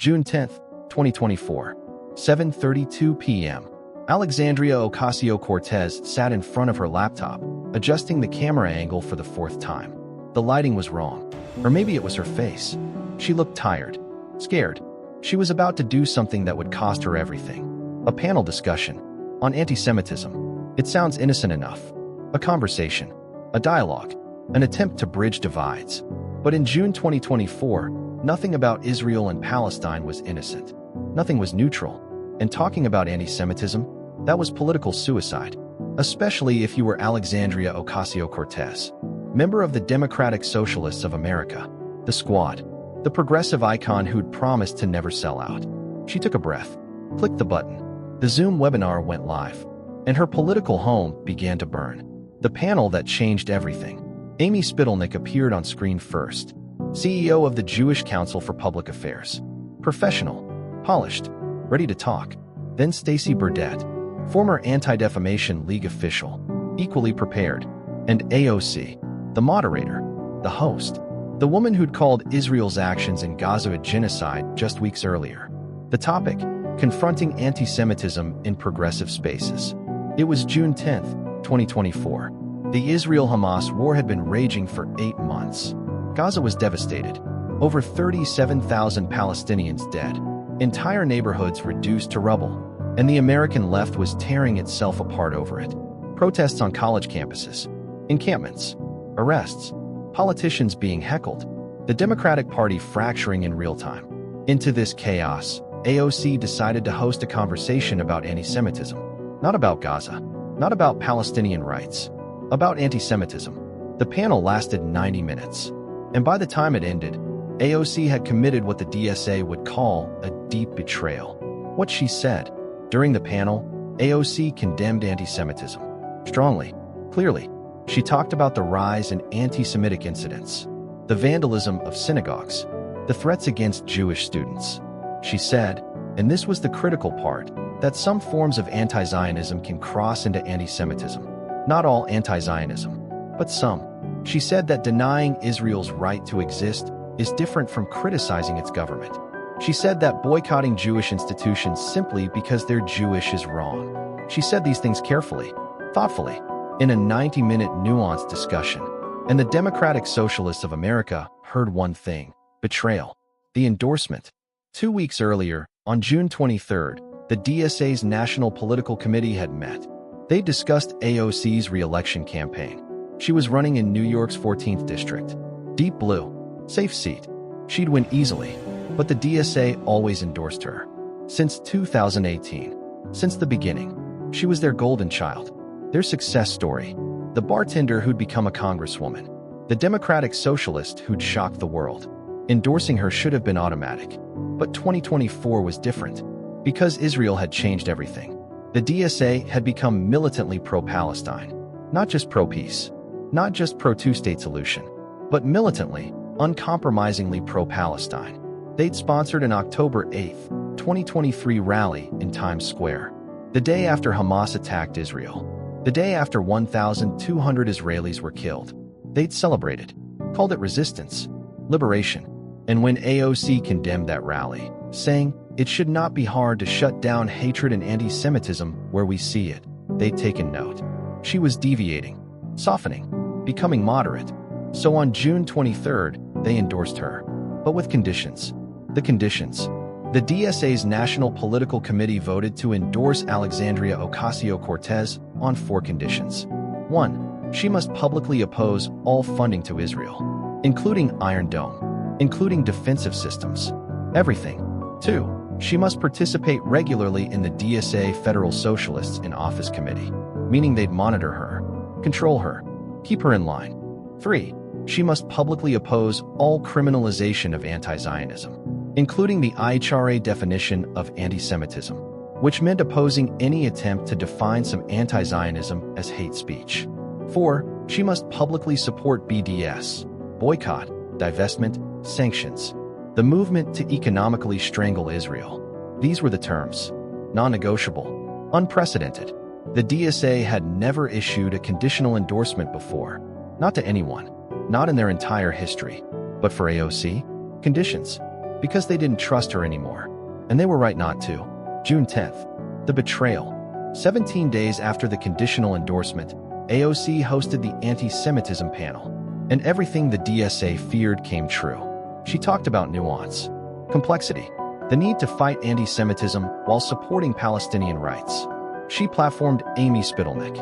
June 10, 2024, 7:32 p.m. Alexandria Ocasio-Cortez sat in front of her laptop, adjusting the camera angle for the fourth time. The lighting was wrong. Or maybe it was her face. She looked tired, scared. She was about to do something that would cost her everything. A panel discussion on anti-Semitism. It sounds innocent enough. A conversation, a dialogue, an attempt to bridge divides. But in June 2024, nothing about Israel and Palestine was innocent. Nothing was neutral. And talking about anti-Semitism, that was political suicide. Especially if you were Alexandria Ocasio-Cortez, member of the Democratic Socialists of America, the Squad, the progressive icon who'd promised to never sell out. She took a breath, clicked the button. The Zoom webinar went live, and her political home began to burn. The panel that changed everything. Amy Spitalnick appeared on screen first, CEO of the Jewish Council for Public Affairs. Professional, polished, ready to talk. Then Stacy Burdett, former Anti-Defamation League official, equally prepared. And AOC, the moderator, the host, the woman who'd called Israel's actions in Gaza a genocide just weeks earlier. The topic, confronting anti-Semitism in progressive spaces. It was June 10th, 2024. The Israel-Hamas war had been raging for 8 months. Gaza was devastated. Over 37,000 Palestinians dead. Entire neighborhoods reduced to rubble. And the American left was tearing itself apart over it. Protests on college campuses. Encampments. Arrests. Politicians being heckled. The Democratic Party fracturing in real time. Into this chaos, AOC decided to host a conversation about anti-Semitism. Not about Gaza. Not about Palestinian rights. About anti-Semitism. The panel lasted 90 minutes. And by the time it ended, AOC had committed what the DSA would call a deep betrayal. What she said. During the panel, AOC condemned anti-Semitism. Strongly. Clearly. She talked about the rise in anti-Semitic incidents. The vandalism of synagogues. The threats against Jewish students. She said, and this was the critical part, that some forms of anti-Zionism can cross into anti-Semitism. Not all anti-Zionism, but some. She said that denying Israel's right to exist is different from criticizing its government. She said that boycotting Jewish institutions simply because they're Jewish is wrong. She said these things carefully, thoughtfully, in a 90-minute nuanced discussion. And the Democratic Socialists of America heard one thing: betrayal. The endorsement. 2 weeks earlier, on June 23rd, the DSA's National Political Committee had met. They discussed AOC's re-election campaign. She was running in New York's 14th district. Deep blue. Safe seat. She'd win easily. But the DSA always endorsed her. Since 2018. Since the beginning. She was their golden child. Their success story. The bartender who'd become a congresswoman. The Democratic Socialist who'd shocked the world. Endorsing her should have been automatic. But 2024 was different. Because Israel had changed everything. The DSA had become militantly pro-Palestine. Not just pro-peace. Not just pro-two-state solution. But militantly, uncompromisingly pro-Palestine. They'd sponsored an October 8th, 2023 rally in Times Square. The day after Hamas attacked Israel. The day after 1,200 Israelis were killed. They'd celebrated. Called it resistance. Liberation. And when AOC condemned that rally, saying, it should not be hard to shut down hatred and anti-Semitism where we see it, they'd taken note. She was deviating, softening, becoming moderate. So on June 23rd, they endorsed her. But with conditions. The conditions. The DSA's National Political Committee voted to endorse Alexandria Ocasio-Cortez on 4 conditions. 1. She must publicly oppose all funding to Israel, including Iron Dome, including defensive systems. Everything. 2. She must participate regularly in the DSA Federal Socialists in Office Committee, meaning they'd monitor her, control her, keep her in line. 3. She must publicly oppose all criminalization of anti-Zionism, including the IHRA definition of anti-Semitism, which meant opposing any attempt to define some anti-Zionism as hate speech. 4. She must publicly support BDS, boycott, divestment, sanctions, the movement to economically strangle Israel. These were the terms. Non-negotiable. Unprecedented. The DSA had never issued a conditional endorsement before. Not to anyone. Not in their entire history. But for AOC? Conditions. because they didn't trust her anymore. And they were right not to. June 10th. The betrayal. 17 days after the conditional endorsement, AOC hosted the anti-Semitism panel, and everything the DSA feared came true. She talked about nuance, complexity, the need to fight anti-Semitism while supporting Palestinian rights. She platformed Amy Spitalnick,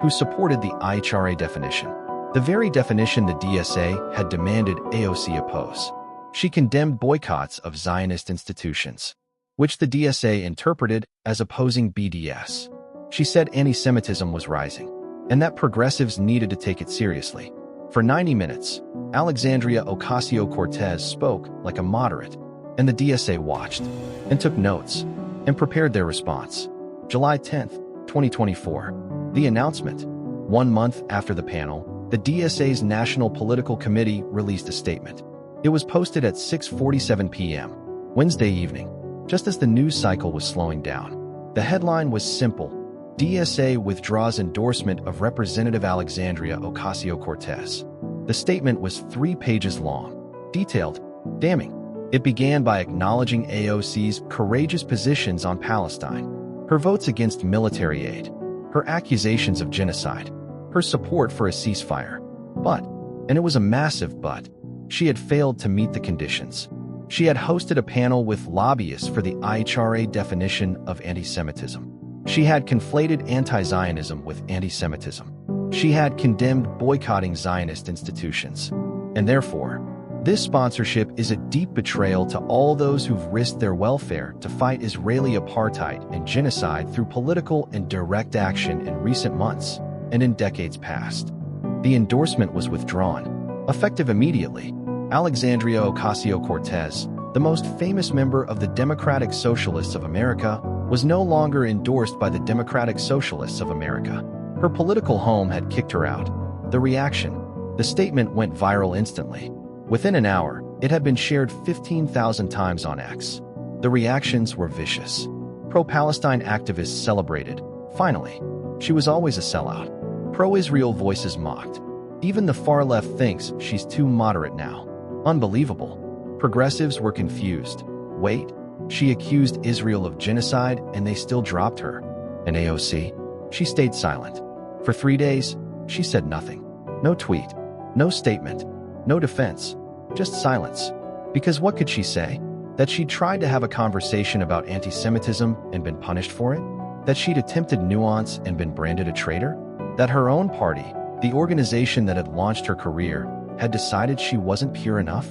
who supported the IHRA definition, the very definition the DSA had demanded AOC oppose. She condemned boycotts of Zionist institutions, which the DSA interpreted as opposing BDS. She said anti-Semitism was rising, and that progressives needed to take it seriously. For 90 minutes, Alexandria Ocasio-Cortez spoke like a moderate, and the DSA watched, and took notes, and prepared their response. July 10th, 2024. The announcement. 1 month after the panel, the DSA's National Political Committee released a statement. It was posted at 6:47 p.m. Wednesday evening, just as the news cycle was slowing down. The headline was simple: DSA withdraws endorsement of Representative Alexandria Ocasio-Cortez. The statement was 3 pages long, detailed, damning. It began by acknowledging AOC's courageous positions on Palestine, her votes against military aid, her accusations of genocide, her support for a ceasefire. But, and it was a massive but, she had failed to meet the conditions. She had hosted a panel with lobbyists for the IHRA definition of anti-Semitism. She had conflated anti-Zionism with anti-Semitism. She had condemned boycotting Zionist institutions. And therefore, this sponsorship is a deep betrayal to all those who've risked their welfare to fight Israeli apartheid and genocide through political and direct action in recent months and in decades past. The endorsement was withdrawn, effective immediately. Alexandria Ocasio-Cortez, the most famous member of the Democratic Socialists of America, was no longer endorsed by the Democratic Socialists of America. Her political home had kicked her out. The reaction. The statement went viral instantly. Within an hour, it had been shared 15,000 times on X. The reactions were vicious. Pro-Palestine activists celebrated. Finally, she was always a sellout. Pro-Israel voices mocked. Even the far left thinks she's too moderate now. Unbelievable. Progressives were confused. Wait, she accused Israel of genocide and they still dropped her. And AOC? She stayed silent. For 3 days, she said nothing. No tweet. No statement. No defense. Just silence. Because what could she say? That she'd tried to have a conversation about anti-Semitism and been punished for it? That she'd attempted nuance and been branded a traitor? That her own party, the organization that had launched her career, had decided she wasn't pure enough?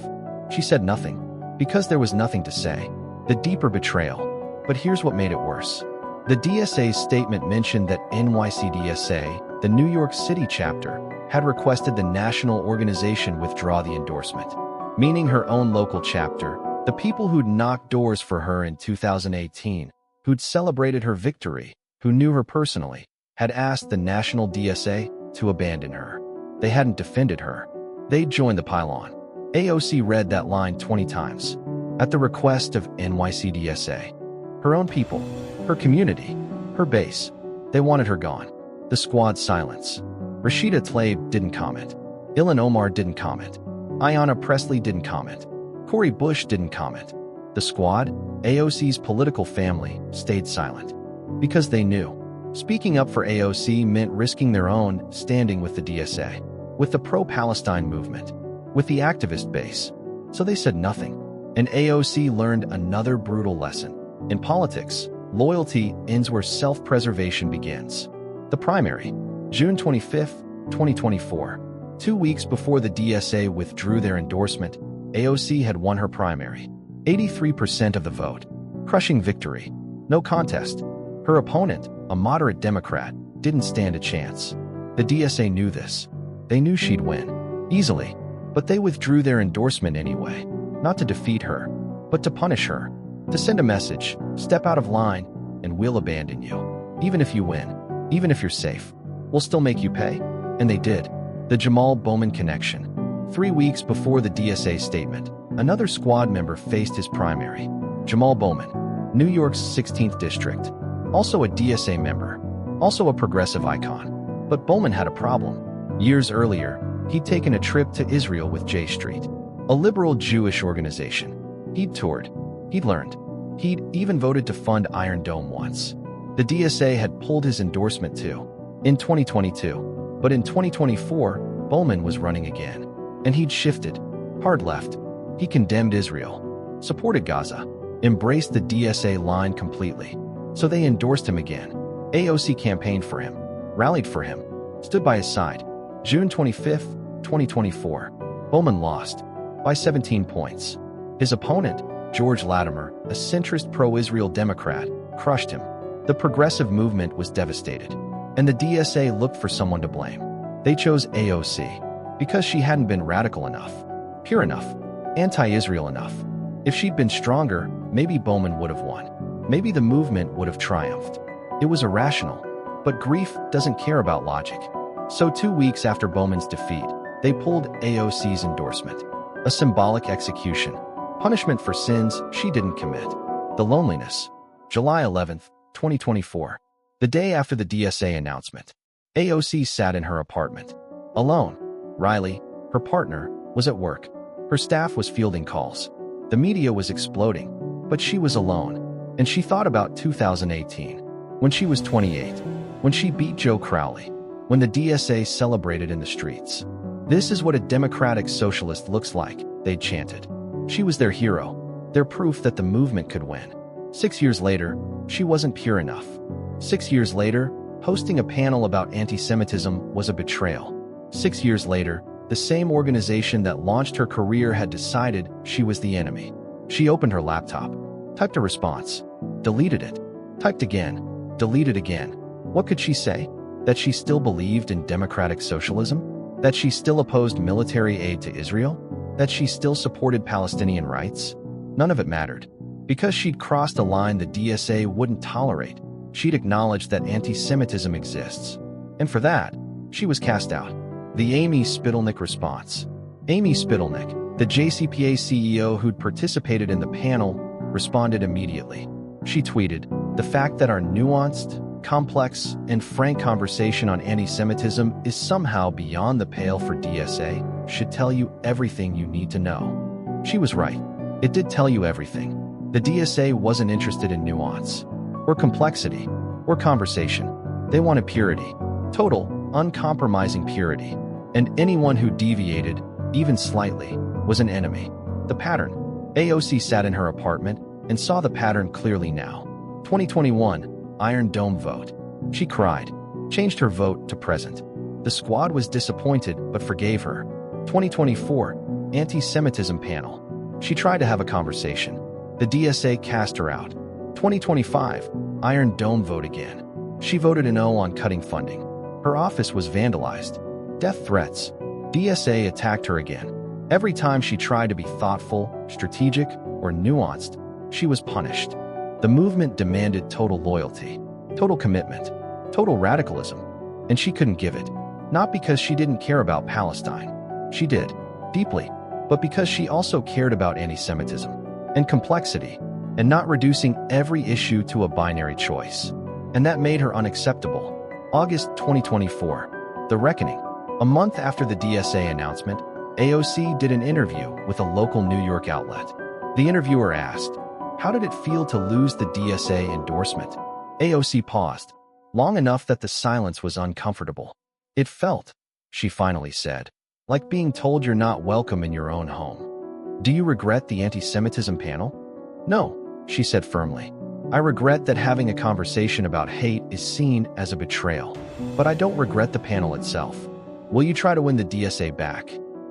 She said nothing. Because there was nothing to say. The deeper betrayal. But here's what made it worse. The DSA's statement mentioned that NYCDSA, the New York City chapter, had requested the national organization withdraw the endorsement, meaning her own local chapter, the people who'd knocked doors for her in 2018, who'd celebrated her victory, who knew her personally, had asked the national DSA to abandon her. They hadn't defended her. They'd joined the pylon. AOC read that line 20 times. At the request of NYCDSA. Her own people, her community, her base. They wanted her gone. The squad's silence. Rashida Tlaib didn't comment. Ilhan Omar didn't comment. Ayanna Pressley didn't comment. Cori Bush didn't comment. The squad, AOC's political family, stayed silent. Because they knew. Speaking up for AOC meant risking their own standing with the DSA, with the pro-Palestine movement, with the activist base. So they said nothing. And AOC learned another brutal lesson. In politics, loyalty ends where self-preservation begins. The primary. June 25, 2024. 2 weeks before the DSA withdrew their endorsement, AOC had won her primary. 83% of the vote. Crushing victory. No contest. Her opponent, a moderate Democrat, didn't stand a chance. The DSA knew this. They knew she'd win. Easily. But they withdrew their endorsement anyway. Not to defeat her, but to punish her. To send a message, step out of line, and we'll abandon you. Even if you win. Even if you're safe. We'll still make you pay. And they did. The Jamal Bowman connection. 3 weeks before the DSA statement, another squad member faced his primary. Jamal Bowman, New York's 16th district. Also a DSA member. Also a progressive icon. But Bowman had a problem. Years earlier, he'd taken a trip to Israel with J Street, a liberal Jewish organization. He'd toured. He'd learned. He'd even voted to fund Iron Dome once. The DSA had pulled his endorsement too, in 2022. But in 2024, Bowman was running again. And he'd shifted. Hard left. He condemned Israel, supported Gaza, embraced the DSA line completely. So they endorsed him again. AOC campaigned for him, rallied for him, stood by his side. June 25, 2024. Bowman lost by 17 points. His opponent, George Latimer, a centrist pro-Israel Democrat, crushed him. The progressive movement was devastated, and the DSA looked for someone to blame. They chose AOC because she hadn't been radical enough, pure enough, anti-Israel enough. If she'd been stronger, maybe Bowman would have won. Maybe the movement would have triumphed. It was irrational, but grief doesn't care about logic. So 2 weeks after Bowman's defeat, they pulled AOC's endorsement. A symbolic execution. Punishment for sins she didn't commit. The loneliness. July 11th, 2024. The day after the DSA announcement. AOC sat in her apartment. Alone. Riley, her partner, was at work. Her staff was fielding calls. The media was exploding. But she was alone. And she thought about 2018. When she was 28. When she beat Joe Crowley. When the DSA celebrated in the streets. This is what a democratic socialist looks like, they'd chanted. She was their hero. Their proof that the movement could win. 6 years later, she wasn't pure enough. 6 years later, hosting a panel about anti-Semitism was a betrayal. 6 years later, the same organization that launched her career had decided she was the enemy. She opened her laptop, typed a response, deleted it, typed again, deleted again. What could she say? That she still believed in democratic socialism? That she still opposed military aid to Israel? That she still supported Palestinian rights? None of it mattered. Because she'd crossed a line the DSA wouldn't tolerate, she'd acknowledged that anti-Semitism exists. And for that, she was cast out. The Amy Spitalnick response. Amy Spitalnick, the JCPA CEO who'd participated in the panel, responded immediately. She tweeted, "The fact that our nuanced, complex, and frank conversation on anti-Semitism is somehow beyond the pale for DSA should tell you everything you need to know." She was right. It did tell you everything. The DSA wasn't interested in nuance, or complexity, or conversation. They wanted purity. Total, uncompromising purity. And anyone who deviated, even slightly, was an enemy. The pattern. AOC sat in her apartment and saw the pattern clearly now. 2021, Iron Dome vote. She cried, changed her vote to present. The squad was disappointed but forgave her. 2024, Anti-Semitism panel. She tried to have a conversation. The DSA cast her out. 2025, Iron Dome vote again. She voted a no on cutting funding. Her office was vandalized. Death threats. DSA attacked her again. Every time she tried to be thoughtful, strategic, or nuanced, she was punished. The movement demanded total loyalty, total commitment, total radicalism, and she couldn't give it. Not because she didn't care about Palestine. She did, deeply, but because she also cared about anti-Semitism and complexity, and not reducing every issue to a binary choice. And that made her unacceptable. August 2024, The Reckoning. A month after the DSA announcement, AOC did an interview with a local New York outlet. The interviewer asked, "How did it feel to lose the DSA endorsement?" AOC paused, long enough that the silence was uncomfortable. "It felt," she finally said, "like being told you're not welcome in your own home." "Do you regret the anti-Semitism panel?" "No," she said firmly. "I regret that having a conversation about hate is seen as a betrayal. But I don't regret the panel itself." "Will you try to win the DSA back?"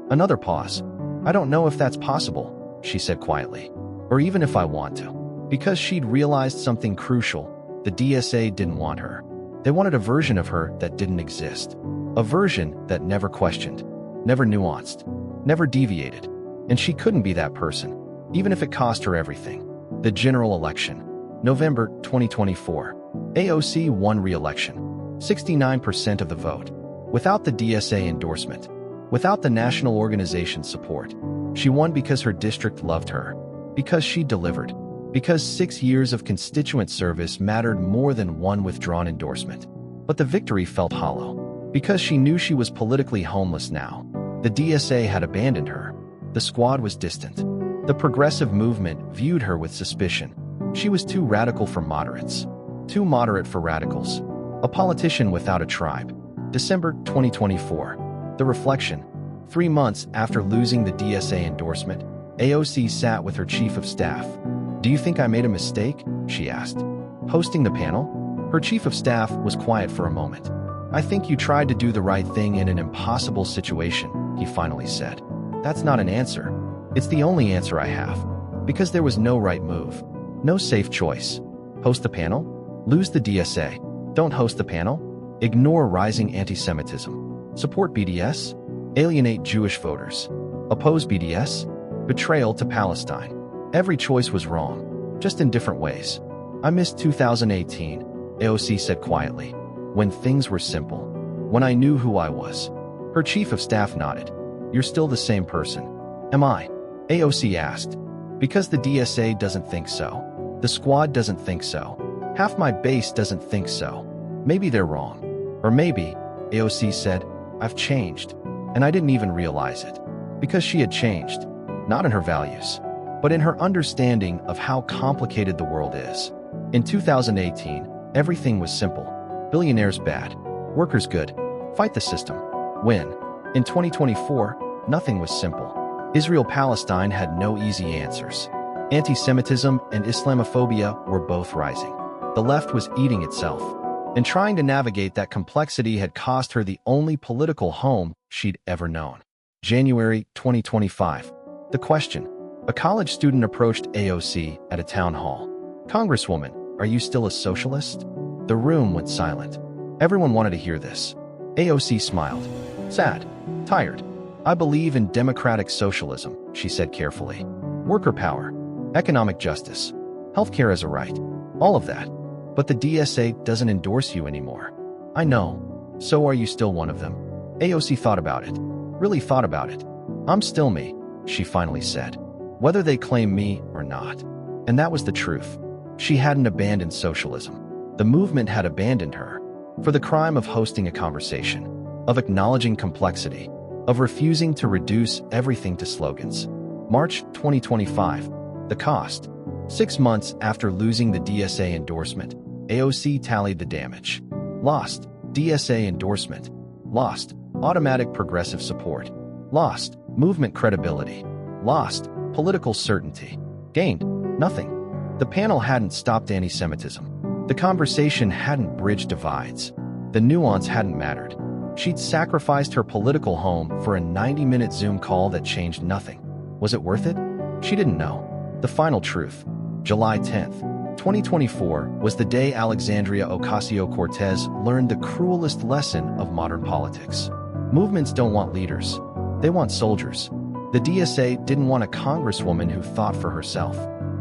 Another pause. "I don't know if that's possible," she said quietly. "Or even if I want to." Because she'd realized something crucial. The DSA didn't want her. They wanted a version of her that didn't exist. A version that never questioned, never nuanced, never deviated. And she couldn't be that person, even if it cost her everything. The general election. November 2024. AOC won re-election. 69% of the vote. Without the DSA endorsement. Without the national organization's support. She won because her district loved her. Because she delivered. Because 6 years of constituent service mattered more than one withdrawn endorsement. But the victory felt hollow. Because she knew she was politically homeless now. The DSA had abandoned her. The squad was distant. The progressive movement viewed her with suspicion. She was too radical for moderates, too moderate for radicals. A politician without a tribe. December 2024. The reflection. 3 months after losing the DSA endorsement, AOC sat with her chief of staff. "Do you think I made a mistake?" she asked. Hosting the panel? Her chief of staff was quiet for a moment. "I think you tried to do the right thing in an impossible situation," he finally said. "That's not an answer. It's the only answer I have. Because there was no right move. No safe choice. Host the panel? Lose the DSA. Don't host the panel? Ignore rising anti-Semitism. Support BDS? Alienate Jewish voters. Oppose BDS? Betrayal to Palestine. Every choice was wrong, just in different ways. I missed 2018, AOC said quietly, when things were simple, when I knew who I was." Her chief of staff nodded. "You're still the same person." "Am I?" AOC asked. "Because the DSA doesn't think so. The squad doesn't think so. Half my base doesn't think so. Maybe they're wrong. Or maybe," AOC said, "I've changed. And I didn't even realize it." Because she had changed. Not in her values, but in her understanding of how complicated the world is. In 2018, everything was simple. Billionaires bad. Workers good. Fight the system. Win. In 2024, nothing was simple. Israel-Palestine had no easy answers. Anti-Semitism and Islamophobia were both rising. The left was eating itself. And trying to navigate that complexity had cost her the only political home she'd ever known. January 2025. The question. A college student approached AOC at a town hall. "Congresswoman, are you still a socialist?" The room went silent. Everyone wanted to hear this. AOC smiled. "Sad. Tired. I believe in democratic socialism," she said carefully. "Worker power. Economic justice. Healthcare as a right. All of that. But the DSA doesn't endorse you anymore." "I know. So are you still one of them?" AOC thought about it. Really thought about it. "I'm still me," she finally said. "Whether they claim me or not." And that was the truth. She hadn't abandoned socialism. The movement had abandoned her. For the crime of hosting a conversation, of acknowledging complexity, of refusing to reduce everything to slogans. March 2025. The cost. 6 months after losing the DSA endorsement, AOC tallied the damage. Lost DSA endorsement. Lost automatic progressive support. Lost movement credibility. Lost political certainty. Gained nothing. The panel hadn't stopped anti-Semitism. The conversation hadn't bridged divides. The nuance hadn't mattered. She'd sacrificed her political home for a 90-minute Zoom call that changed nothing. Was it worth it? She didn't know. The final truth. July 10th, 2024 was the day Alexandria Ocasio-Cortez learned the cruelest lesson of modern politics. Movements don't want leaders. They want soldiers. The DSA didn't want a congresswoman who thought for herself.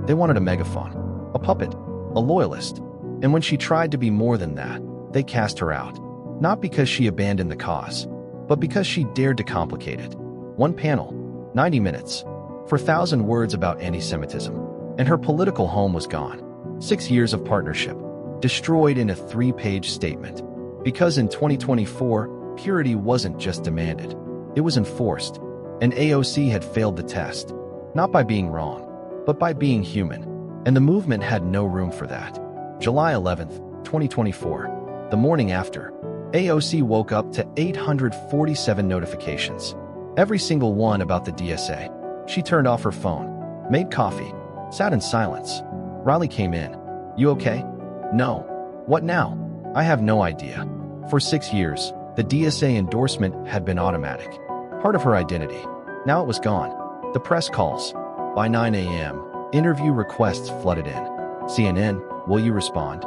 They wanted a megaphone, a puppet, a loyalist. And when she tried to be more than that, they cast her out. Not because she abandoned the cause, but because she dared to complicate it. One panel, 90 minutes, 4,000 words about anti-Semitism, and her political home was gone. 6 years of partnership, destroyed in a 3-page statement. Because in 2024, purity wasn't just demanded, it was enforced. And AOC had failed the test, not by being wrong, but by being human. And the movement had no room for that. July 11th, 2024, the morning after, AOC woke up to 847 notifications. Every single one about the DSA. She turned off her phone, made coffee, sat in silence. Riley came in. "You okay?" "No." "What now?" "I have no idea." For 6 years, the DSA endorsement had been automatic. Part of her identity. Now it was gone. The press calls. By 9 a.m., interview requests flooded in. CNN, will you respond?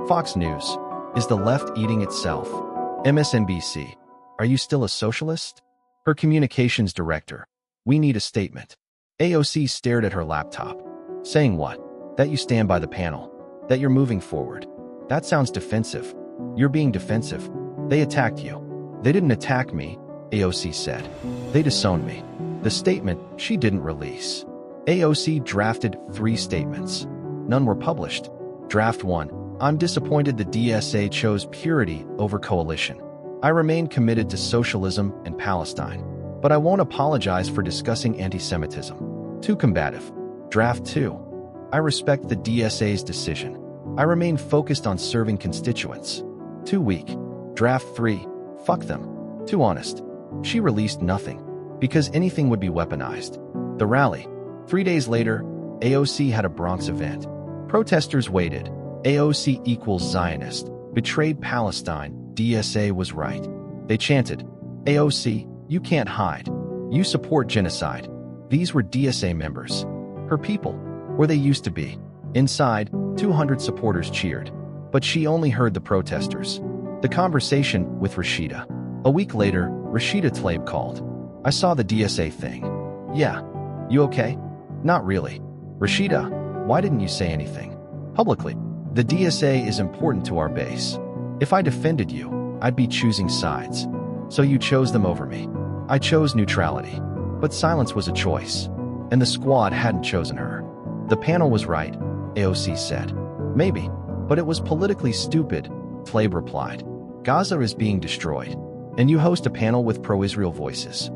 Fox News, is the left eating itself? MSNBC, are you still a socialist? Her communications director, we need a statement. AOC stared at her laptop. Saying what? That you stand by the panel. That you're moving forward. That sounds defensive. You're being defensive. They attacked you. They didn't attack me, AOC said. They disowned me. The statement she didn't release. AOC drafted 3 statements. None were published. Draft 1. I'm disappointed the DSA chose purity over coalition. I remain committed to socialism and Palestine, but I won't apologize for discussing anti-Semitism. Too combative. Draft 2. I respect the DSA's decision. I remain focused on serving constituents. Too weak. Draft 3. Fuck them. Too honest. She released nothing, because anything would be weaponized. The rally. 3 days later, AOC had a Bronx event. Protesters waited. AOC equals Zionist. Betrayed Palestine. DSA was right. They chanted, AOC, you can't hide. You support genocide. These were DSA members. Her people, where they used to be. Inside, 200 supporters cheered. But she only heard the protesters. The conversation with Rashida. A week later, Rashida Tlaib called. I saw the DSA thing. Yeah. You okay? Not really. Rashida, why didn't you say anything? Publicly. The DSA is important to our base. If I defended you, I'd be choosing sides. So you chose them over me. I chose neutrality. But silence was a choice. And the squad hadn't chosen her. The panel was right, AOC said. Maybe. But it was politically stupid, Tlaib replied. Gaza is being destroyed. And you host a panel with pro-Israel voices.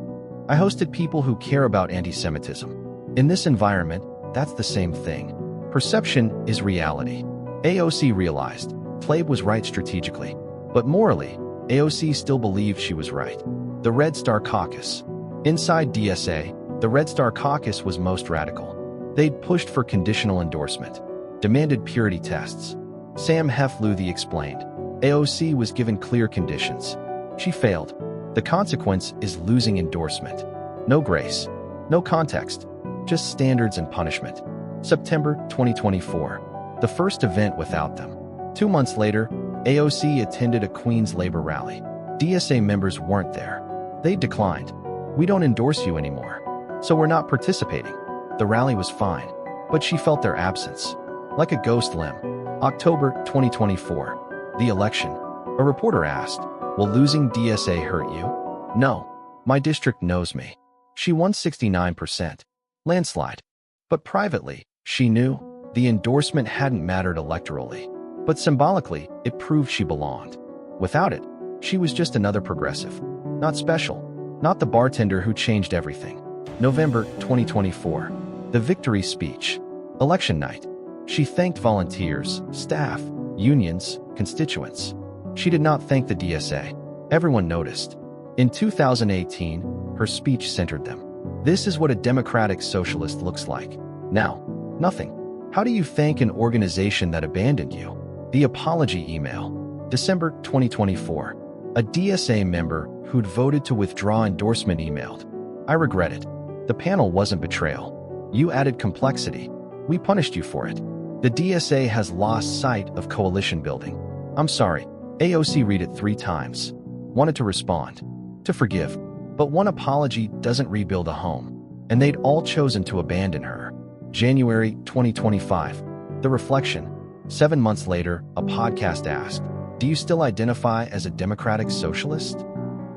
I hosted people who care about anti-Semitism. In this environment, that's the same thing. Perception is reality. AOC realized Tlaib was right strategically. But morally, AOC still believed she was right. The Red Star Caucus. Inside DSA, the Red Star Caucus was most radical. They'd pushed for conditional endorsement, demanded purity tests. Sam Hefluthy explained, AOC was given clear conditions. She failed. The consequence is losing endorsement. No grace, no context, just standards and punishment. September 2024, the first event without them. 2 months later, AOC attended a Queens labor rally. DSA members weren't there. They declined. We don't endorse you anymore. So we're not participating. The rally was fine, but she felt their absence. Like a ghost limb. October 2024, the election. A reporter asked, will losing DSA hurt you? No. My district knows me. She won 69%. Landslide. But privately, she knew the endorsement hadn't mattered electorally. But symbolically, it proved she belonged. Without it, she was just another progressive. Not special. Not the bartender who changed everything. November 2024. The victory speech. Election night. She thanked volunteers, staff, unions, constituents. She did not thank the DSA. Everyone noticed. In 2018, her speech centered them. This is what a democratic socialist looks like. Now, nothing. How do you thank an organization that abandoned you? The apology email. December 2024. A DSA member who'd voted to withdraw endorsement emailed. I regret it. The panel wasn't betrayal. You added complexity. We punished you for it. The DSA has lost sight of coalition building. I'm sorry. AOC read it 3 times. Wanted to respond. To forgive. But one apology doesn't rebuild a home. And they'd all chosen to abandon her. January 2025. The reflection. 7 months later, a podcast asked, do you still identify as a democratic socialist?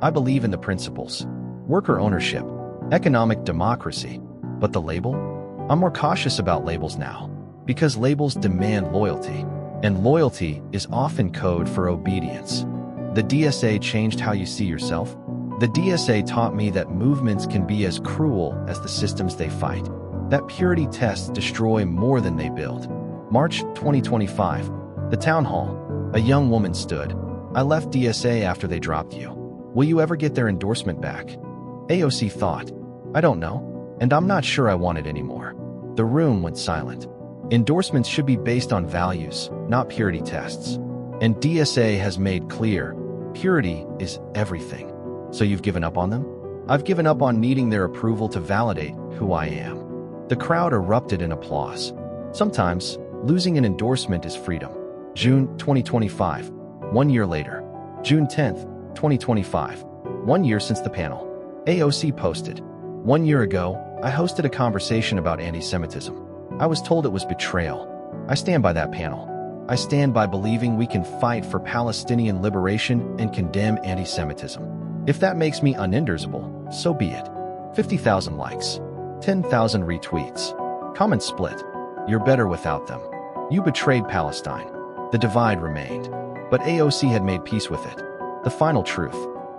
I believe in the principles. Worker ownership. Economic democracy. But the label? I'm more cautious about labels now. Because labels demand loyalty. And loyalty is often code for obedience. The DSA changed how you see yourself. The DSA taught me that movements can be as cruel as the systems they fight. That purity tests destroy more than they build. March 2025. The town hall. A young woman stood. I left DSA after they dropped you. Will you ever get their endorsement back? AOC thought. I don't know. And I'm not sure I want it anymore. The room went silent. Endorsements should be based on values, not purity tests. And DSA has made clear, purity is everything. So you've given up on them? I've given up on needing their approval to validate who I am. The crowd erupted in applause. Sometimes, losing an endorsement is freedom. June 2025, 1 year later. June 10th, 2025, 1 year since the panel. AOC posted, 1 year ago, I hosted a conversation about anti-Semitism. I was told it was betrayal. I stand by that panel. I stand by believing we can fight for Palestinian liberation and condemn anti-Semitism. If that makes me unendorsable, so be it. 50,000 likes. 10,000 retweets. Comments split. You're better without them. You betrayed Palestine. The divide remained. But AOC had made peace with it. The final truth.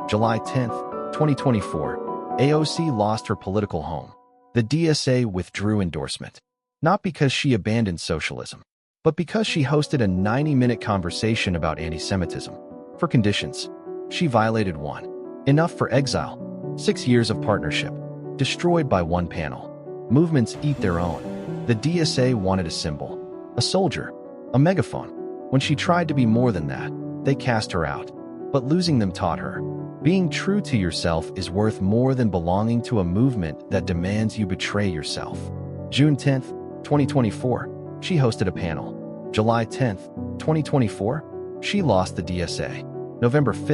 July 10th, 2024. AOC lost her political home. The DSA withdrew endorsement. Not because she abandoned socialism, but because she hosted a 90-minute conversation about anti-Semitism. For conditions, she violated 1. Enough for exile. 6 years of partnership. Destroyed by one panel. Movements eat their own. The DSA wanted a symbol, a soldier, a megaphone. When she tried to be more than that, they cast her out. But losing them taught her. Being true to yourself is worth more than belonging to a movement that demands you betray yourself. June 10, 2024, she hosted a panel. July 10, 2024, she lost the DSA. November 5,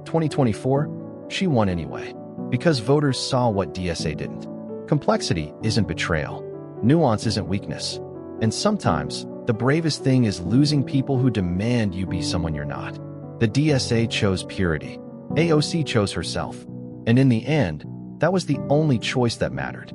2024, she won anyway. Because voters saw what DSA didn't. Complexity isn't betrayal. Nuance isn't weakness. And sometimes, the bravest thing is losing people who demand you be someone you're not. The DSA chose purity. AOC chose herself. And in the end, that was the only choice that mattered.